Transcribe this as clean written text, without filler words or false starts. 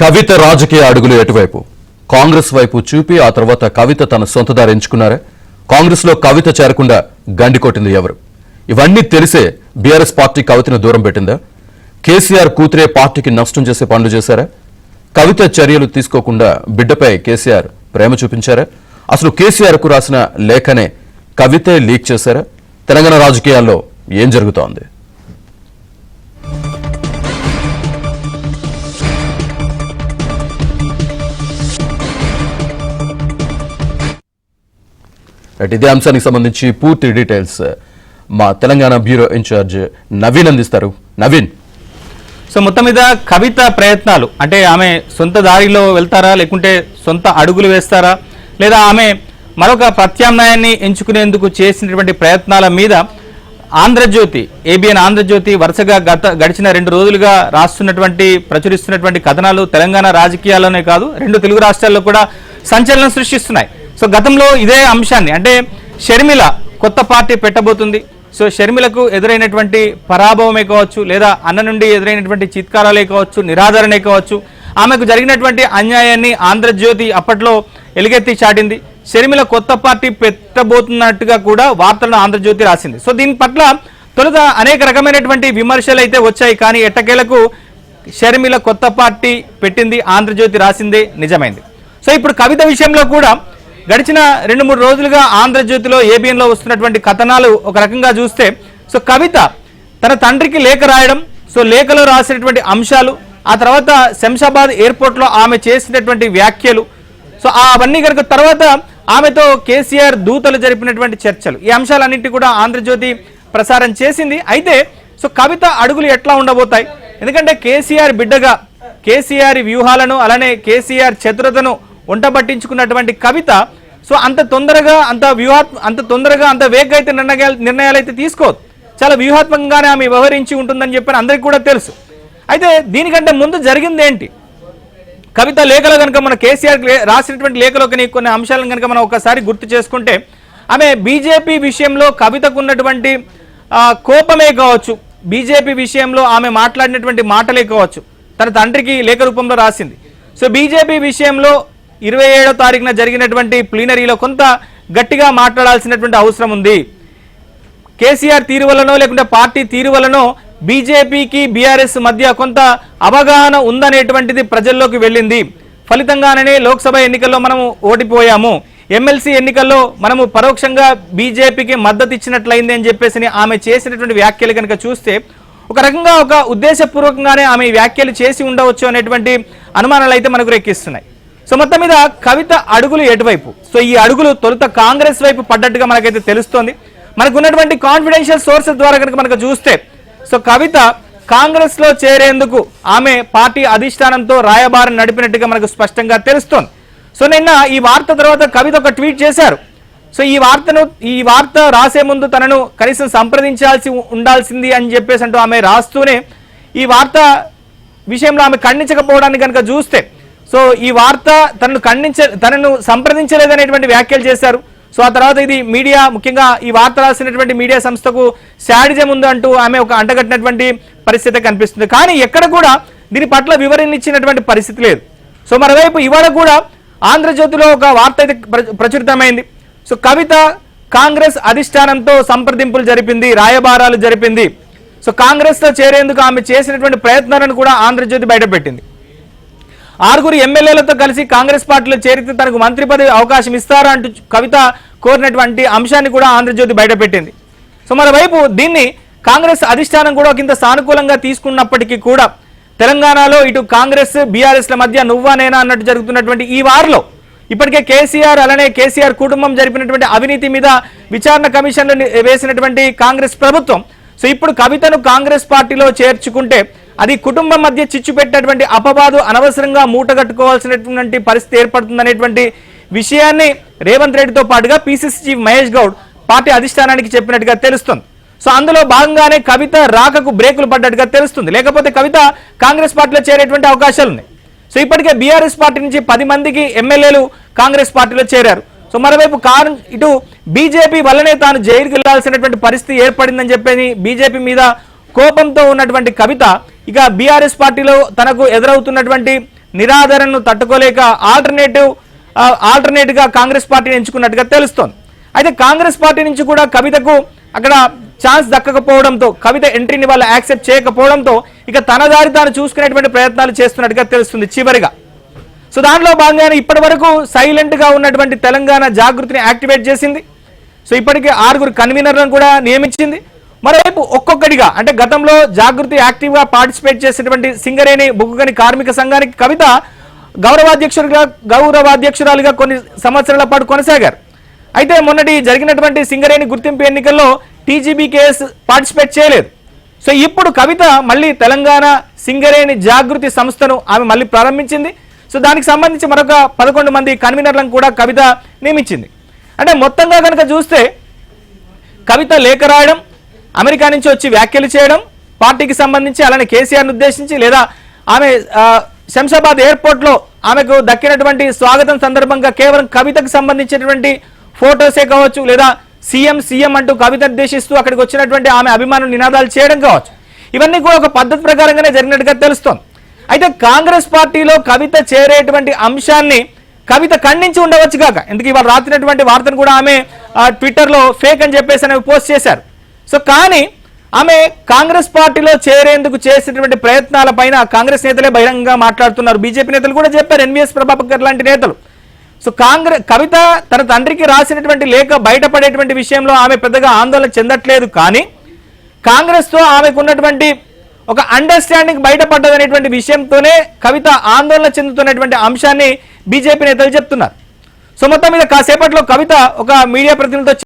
కవిత రాజకీయ అడుగులు ఎటువైపు? కాంగ్రెస్ వైపు చూపి ఆ తర్వాత కవిత తన సొంత దారి ఎంచుకున్నారా? కాంగ్రెస్ లో కవిత చేరకుండా గండి కొట్టింది ఎవరు? ఇవన్నీ తెలిసే బీఆర్ఎస్ పార్టీ కవితను దూరం పెట్టిందా? కేసీఆర్ కూతురే పార్టీకి నష్టం చేసే పనులు చేశారా? కవిత చర్యలు తీసుకోకుండా బిడ్డపై కేసీఆర్ ప్రేమ చూపించారా? అసలు కేసీఆర్ కు రాసిన లేఖనే కవితే లీక్ చేశారా? తెలంగాణ రాజకీయాల్లో ఏం జరుగుతోంది? ఇదే అంశానికి సంబంధించి పూర్తి డీటెయిల్స్ మా తెలంగాణ బ్యూరో ఇన్ఛార్జ్ నవీన్ అందిస్తారు. నవీన్, సో మొత్తం మీద కవిత ప్రయత్నాలు అంటే ఆమె సొంత దారిలో వెళ్తారా, లేకుంటే సొంత అడుగులు వేస్తారా, లేదా ఆమె మరొక ప్రత్యామ్నాయాన్ని ఎంచుకునేందుకు చేసినటువంటి ప్రయత్నాల మీద ఆంధ్రజ్యోతి, ఏబిఎన్ ఆంధ్రజ్యోతి వరుసగా గడిచిన 2 రోజులుగా రాస్తున్నటువంటి ప్రచురిస్తున్నటువంటి కథనాలు తెలంగాణ రాజకీయాల్లోనే కాదు 2 తెలుగు రాష్ట్రాల్లో కూడా సంచలనం సృష్టిస్తున్నాయి. సో గతంలో ఇదే అంశాన్ని అంటే షర్మిల కొత్త పార్టీ పెట్టబోతుంది, సో షర్మిలకు ఎదురైనటువంటి పరాభవమే కావచ్చు, లేదా అన్న నుండి ఎదురైనటువంటి చిత్కారాలే కావచ్చు, నిరాదరణే కావచ్చు, ఆమెకు జరిగినటువంటి అన్యాయాన్ని ఆంధ్రజ్యోతి అప్పట్లో ఎలుగెత్తి చాటింది. షర్మిల కొత్త పార్టీ పెట్టబోతున్నట్టుగా కూడా వార్తలను ఆంధ్రజ్యోతి రాసింది. సో దీని పట్ల తొలుత అనేక రకమైనటువంటి విమర్శలు అయితే వచ్చాయి, కానీ ఎట్టకేలకు షర్మిల కొత్త పార్టీ పెట్టింది, ఆంధ్రజ్యోతి రాసిందే నిజమైంది. సో ఇప్పుడు కవిత విషయంలో కూడా గడిచిన 2-3 రోజులుగా ఆంధ్రజ్యోతిలో ఏబిఎన్లో వస్తున్నటువంటి కథనాలు ఒక రకంగా చూస్తే, సో కవిత తన తండ్రికి లేఖ రాయడం, సో లేఖలో రాసినటువంటి అంశాలు, ఆ తర్వాత శంషాబాద్ ఎయిర్పోర్ట్లో ఆమె చేసినటువంటి వ్యాఖ్యలు, సో అవన్నీ కనుక తర్వాత ఆమెతో కేసీఆర్ దూతలు జరిపినటువంటి చర్చలు, ఈ అంశాలన్నింటి కూడా ఆంధ్రజ్యోతి ప్రసారం చేసింది. అయితే సో కవిత అడుగులు ఎట్లా ఉండబోతాయి? ఎందుకంటే కేసీఆర్ బిడ్డగా కేసీఆర్ వ్యూహాలను అలానే కేసీఆర్ చతురతను వంటబట్టించుకున్నటువంటి కవిత సో అంత తొందరగా అంత వేగంగా అయితే నిర్ణయాలు అయితే తీసుకోదు. చాలా వ్యూహాత్మకంగానే ఆమె వ్యవహరించి ఉంటుందని చెప్పని అందరికీ కూడా తెలుసు. అయితే దీనికంటే ముందు జరిగింది ఏంటి? కవిత లేఖలో కనుక మన కేసీఆర్ రాసినటువంటి లేఖలో కొన్ని అంశాలను కనుక మనం ఒకసారి గుర్తు చేసుకుంటే, ఆమె బీజేపీ విషయంలో కవితకు ఉన్నటువంటి కోపమే కావచ్చు, బీజేపీ విషయంలో ఆమె మాట్లాడినటువంటి మాటలే కావచ్చు, తన తండ్రికి లేఖ రూపంలో రాసింది. సో బీజేపీ విషయంలో 27వ తారీఖున జరిగినటువంటి ప్లీనరీలో కొంత గట్టిగా మాట్లాడాల్సినటువంటి అవసరం ఉంది. కేసీఆర్ తీరు వల్లనో లేకుంటే పార్టీ తీరు వల్లనో బీజేపీకి బీఆర్ఎస్ మధ్య కొంత అవగాహన ఉందనేటువంటిది ప్రజల్లోకి వెళ్ళింది. ఫలితంగానే లోక్సభ ఎన్నికల్లో మనము ఓడిపోయాము, ఎమ్మెల్సీ ఎన్నికల్లో మనము పరోక్షంగా బీజేపీకి మద్దతు ఇచ్చినట్లయింది అని చెప్పేసి ఆమె చేసినటువంటి వ్యాఖ్యలు కనుక చూస్తే ఒక రకంగా ఒక ఉద్దేశపూర్వకంగానే ఆమె వ్యాఖ్యలు చేసి ఉండవచ్చు అనేటువంటి అనుమానాలు అయితే మనకు రేకిస్తున్నాయి. సో మొత్తం మీద కవిత అడుగులు ఎటువైపు? సో ఈ అడుగులు తొలుత కాంగ్రెస్ వైపు పడ్డట్టుగా మనకైతే తెలుస్తోంది. మనకు ఉన్నటువంటి కాన్ఫిడెన్షియల్ సోర్సెస్ ద్వారా కనుక మనకు చూస్తే, సో కవిత కాంగ్రెస్ లో చేరేందుకు ఆమె పార్టీ అధిష్టానంతో రాయబారం నడిపినట్టుగా మనకు స్పష్టంగా తెలుస్తోంది. సో నిన్న ఈ వార్త తర్వాత కవిత ఒక ట్వీట్ చేశారు. సో ఈ వార్త రాసే ముందు తనను కనీసం ఉండాల్సింది అని చెప్పేసి అంటూ ఆమె రాస్తూనే ఈ వార్త విషయంలో ఆమె ఖండించకపోవడానికి కనుక చూస్తే, సో ఈ వార్త తనను సంప్రదించలేదనేటువంటి వ్యాఖ్యలు చేశారు. సో ఆ తర్వాత ఇది మీడియా, ముఖ్యంగా ఈ వార్త రాసినటువంటి మీడియా సంస్థకు శాడిజం ఉంది అంటూ ఆమె ఒక అంటగట్టినటువంటి పరిస్థితి కనిపిస్తుంది. కానీ ఎక్కడ కూడా దీని పట్ల వివరణ ఇచ్చినటువంటి పరిస్థితి లేదు. సో మరోవైపు ఇవాళ కూడా ఆంధ్రజ్యోతిలో ఒక వార్త అయితే ప్రచురితమైంది. సో కవిత కాంగ్రెస్ అధిష్టానంతో సంప్రదింపులు జరిపింది, రాయబారాలు జరిపింది. సో కాంగ్రెస్లో చేరేందుకు ఆమె చేసినటువంటి ప్రయత్నాలను కూడా ఆంధ్రజ్యోతి బయటపెట్టింది. 6 ఎమ్మెల్యేలతో కలిసి కాంగ్రెస్ పార్టీలో చేరితే తనకు మంత్రి పదవి అవకాశం ఇస్తారా అంటూ కవిత కోరినటువంటి అంశాన్ని కూడా ఆంధ్రజ్యోతి బయటపెట్టింది. సో మరోవైపు దీన్ని కాంగ్రెస్ అధిష్టానం కూడా ఒకంత సానుకూలంగా తీసుకున్నప్పటికీ కూడా తెలంగాణలో ఇటు కాంగ్రెస్ బీఆర్ఎస్ల మధ్య నువ్వా నేనా అన్నట్టు జరుగుతున్నటువంటి ఈ వారిలో ఇప్పటికే కేసీఆర్ అలానే కేసీఆర్ కుటుంబం జరిపినటువంటి అవినీతి మీద విచారణ కమిషన్లు వేసినటువంటి కాంగ్రెస్ ప్రభుత్వం సో ఇప్పుడు కవితను కాంగ్రెస్ పార్టీలో చేర్చుకుంటే అది కుటుంబం మధ్య చిచ్చు పెట్టినటువంటి అపవాదు అనవసరంగా మూటగట్టుకోవాల్సినటువంటి పరిస్థితి ఏర్పడుతుందనేటువంటి విషయాన్ని రేవంత్ రెడ్డితో పాటుగా PCC chief Mahesh Goud party అధిష్టానానికి చెప్పినట్టుగా తెలుస్తుంది. సో అందులో భాగంగానే కవిత రాకకు బ్రేకులు పడ్డట్టుగా తెలుస్తుంది. లేకపోతే కవిత కాంగ్రెస్ పార్టీలో చేరేటువంటి అవకాశాలు ఉన్నాయి. సో ఇప్పటికే బీఆర్ఎస్ పార్టీ నుంచి 10 మందికి ఎమ్మెల్యేలు కాంగ్రెస్ పార్టీలో చేరారు. సో మరోవైపు ఇటు బీజేపీ వల్లనే తాను జైలుకి వెళ్లాల్సినటువంటి పరిస్థితి ఏర్పడిందని చెప్పి బీజేపీ మీద కోపంతో ఉన్నటువంటి కవిత ఇక బీఆర్ఎస్ పార్టీలో తనకు ఎదురవుతున్నటువంటి నిరాదరణను తట్టుకోలేక ఆల్టర్నేట్ గా కాంగ్రెస్ పార్టీని ఎంచుకున్నట్టుగా తెలుస్తోంది. అయితే కాంగ్రెస్ పార్టీ నుంచి కూడా కవితకు అక్కడ ఛాన్స్ దక్కకపోవడంతో, కవిత ఎంట్రీని వాళ్ళు యాక్సెప్ట్ చేయకపోవడంతో ఇక తన దారి తాను చూసుకునేటువంటి ప్రయత్నాలు చేస్తున్నట్టుగా తెలుస్తుంది చివరిగా. సో దాంట్లో భాగంగానే ఇప్పటి వరకు సైలెంట్ గా ఉన్నటువంటి తెలంగాణ జాగృతిని యాక్టివేట్ చేసింది. సో ఇప్పటికే 6 కన్వీనర్లను కూడా నియమించింది. మరోవైపు ఒక్కొక్కటిగా అంటే గతంలో జాగృతి యాక్టివ్ గా పార్టిసిపేట్ చేసినటువంటి సింగరేణి బొగ్గుగని కార్మిక సంఘానికి కవిత గౌరవాధ్యక్షురాలుగా కొన్ని సంవత్సరాల పాటు కొనసాగారు. అయితే మొన్నటి జరిగినటువంటి సింగరేణి గుర్తింపు ఎన్నికల్లో టీజీబీకేఎస్ పార్టిసిపేట్ చేయలేదు. సో ఇప్పుడు కవిత మళ్ళీ తెలంగాణ సింగరేణి జాగృతి సంస్థను ఆమె మళ్ళీ ప్రారంభించింది. సో దానికి సంబంధించి మరొక 11 మంది కన్వీనర్లను కూడా కవిత నియమించింది. అంటే మొత్తంగా కనుక చూస్తే కవిత లేఖ రాయడం, అమెరికా నుంచి వచ్చి వ్యాఖ్యలు చేయడం పార్టీకి సంబంధించి, అలానే కేసీఆర్ను ఉద్దేశించి, లేదా ఆమె శంషాబాద్ ఎయిర్పోర్ట్లో ఆమెకు దక్కినటువంటి స్వాగతం సందర్భంగా కేవలం కవితకు సంబంధించినటువంటి ఫోటోసే కావచ్చు, లేదా సీఎం అంటూ కవిత ఉద్దేశిస్తూ అక్కడికి వచ్చినటువంటి ఆమె అభిమానులు నినాదాలు చేయడం కావచ్చు, ఇవన్నీ కూడా ఒక పద్ధతి ప్రకారంగానే జరిగినట్టుగా తెలుస్తోంది. అయితే కాంగ్రెస్ పార్టీలో కవిత చేరేటువంటి అంశాన్ని కవిత ఖండించి ఉండవచ్చు కాక, ఎందుకు ఇవాళ రాత్రినటువంటి వార్తను కూడా ఆమె ట్విట్టర్లో ఫేక్ అని చెప్పేసి ఆమె పోస్ట్ చేశారు. సో కానీ ఆమె కాంగ్రెస్ పార్టీలో చేరేందుకు చేసినటువంటి ప్రయత్నాల పైన కాంగ్రెస్ నేతలే బహిరంగంగా మాట్లాడుతున్నారు. బీజేపీ నేతలు కూడా చెప్పారు, ఎన్వీఎస్ ప్రభాకర్ లాంటి నేతలు. సో కవిత తన తండ్రికి రాసినటువంటి లేఖ బయటపడేటువంటి విషయంలో ఆమె పెద్దగా ఆందోళన చెందట్లేదు. కానీ కాంగ్రెస్తో ఆమెకు ఉన్నటువంటి ఒక అండర్స్టాండింగ్ బయటపడ్డదనేటువంటి విషయంతోనే కవిత ఆందోళన చెందుతున్నటువంటి అంశాన్ని బీజేపీ నేతలు చెప్తున్నారు. సో మొత్తం మీద కాసేపట్లో కవిత ఒక మీడియా ప్రతినిధితో